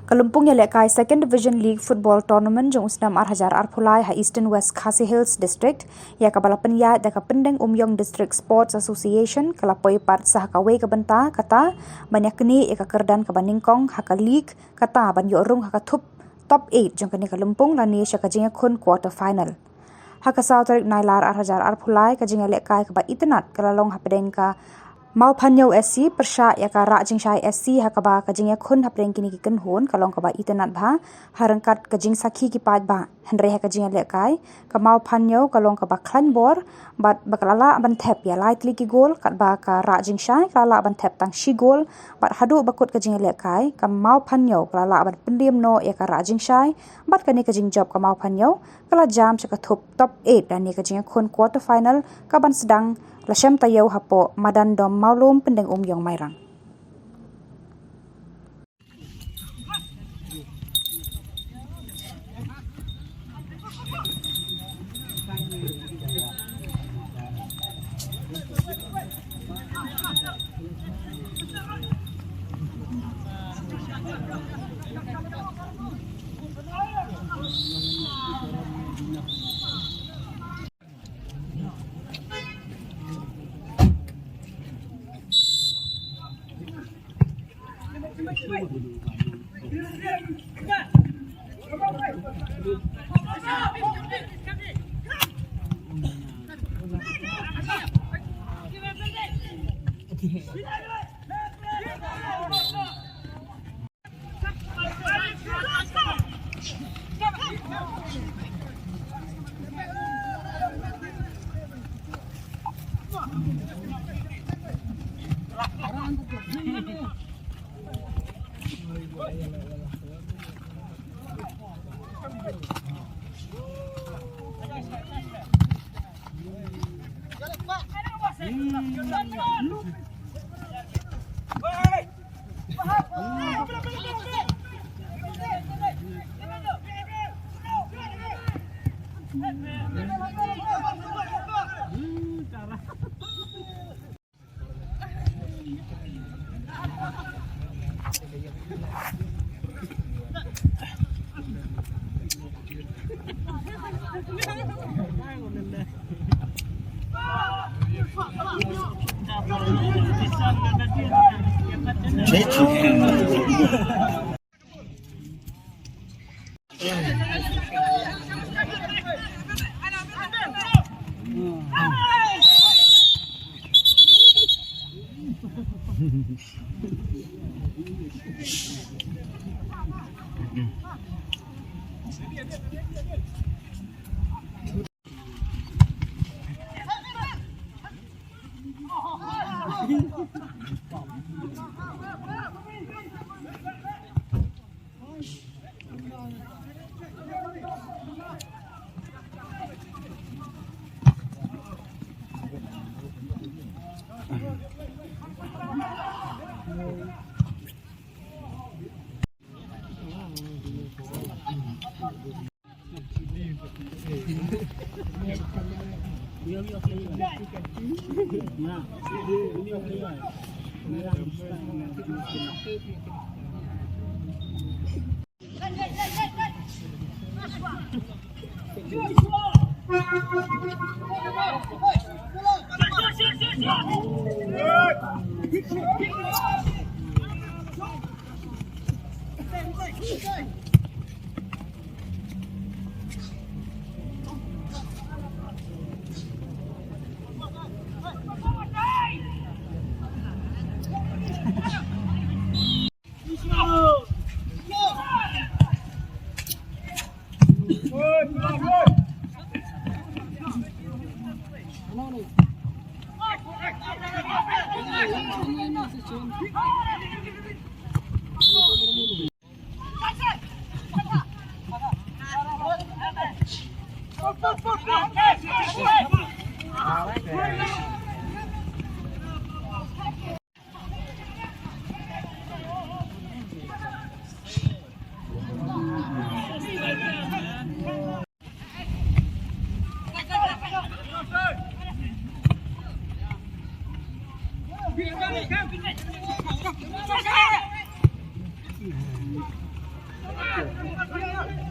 Kalumpung ya lekai Second Division League Football Tournament jong usnam Arhajar Arpulai ha Eastern West Khasi Hills District ya kabalapan ya da kapendeng Umyong District Sports Association kalapoi part sah kawe kabenta kata banyak kini ya kakerdan kabaningkong haka league kata ban yorung haka top 8 jong kini kalumpung lani sya kajinga kun quarter final. Haka Sautarik Nailar Arhajar Arpulai kajinga lekai kaba itenat kalalong hapedeng ka Mau Panyo SC persya ya ka Rajing Shai SC hakaba kajing ya khun hapreng kini ki kenhon kalong kaba itenat bha harangkat kajing sakhi ki pat ba henre ha kajing le kai ka Mau Panyo kalong kaba klan bor bat bakalala ban thep ya lightly ki gol kat ba ka Rajing Shai kala ban thep tang shi gol bat hadu bakut kajing le kai ka Mau Panyo kala ban pendiam no ya ka Rajing Shai bat kani kajing job ka Mau Panyo kala jam cha ka top 8 dan ni kajing khun quarter final ka ban sedang Lasem tayau hapo madan dom maulum pendeng Umyong Mairang.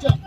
Cak.